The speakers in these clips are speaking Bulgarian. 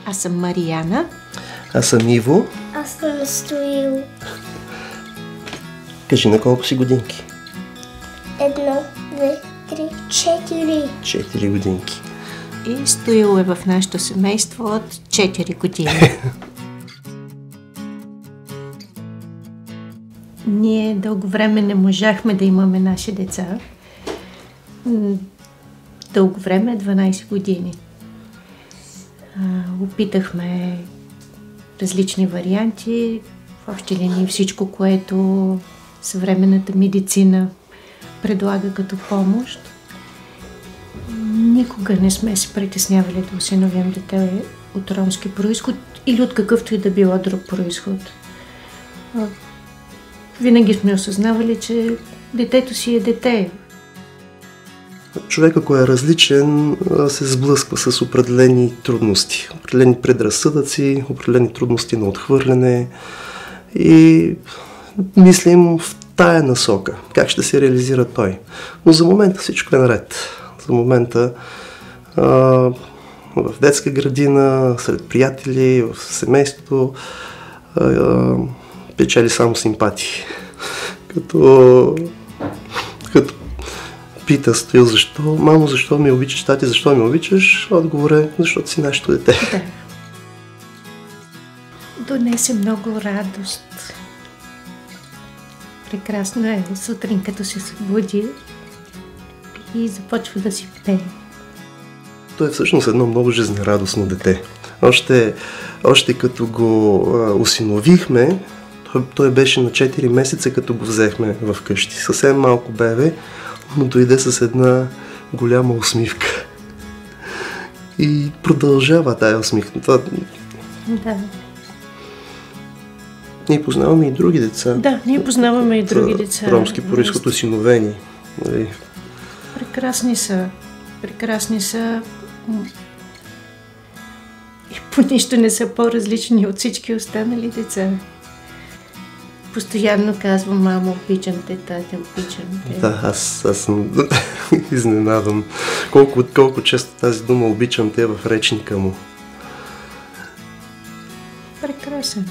Аз съм Марияна. Аз съм Иво. Аз съм Стоил. Кажи на колко си годинки? 1, 2, 3, 4. 4 годинки. И Стоил е в нашето семейство от 4 години. Ние дълго време не можахме да имаме наши деца. Дълго време, 12 години. Опитахме различни варианти, в общи линии всичко, което съвременната медицина предлага като помощ. Никога не сме се притеснявали да осиновим дете от ромски произход или от какъвто и да било друг произход. Винаги сме осъзнавали, че детето си е дете. Човек, ако е различен, се сблъсква с определени трудности, определени предразсъдъци, определени трудности на отхвърляне и мислим в тая насока, как ще се реализира той. Но за момента всичко е наред. За момента в детска градина, сред приятели, в семейството печели само симпатии. Като пита Стоил защо, мамо, защо ме обичаш, тати, защо ме обичаш? Отговор е, защото си нашето дете. Да. Донесе много радост. Прекрасно е сутрин, като се събуди и започва да си пее. Той е всъщност едно много жизнерадостно дете. Още като го осиновихме, той беше на 4 месеца, като го взехме в къщи. Съвсем малко бебе, но дойде с една голяма усмивка. И продължава тая усмивка. Да. Ние познаваме и други деца. Да, ние познаваме и други деца. Ромски произход, осиновени. Прекрасни са. Прекрасни са. И по нищо не са по-различни от всички останали деца. Постоянно казвам, мамо, обичам те, тате, обичам те. Да, аз съм изненадан. Колко често тази дума обичам те в речника му. Прекрасен.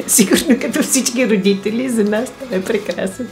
Сигурно като всички родители, за нас това е прекрасен.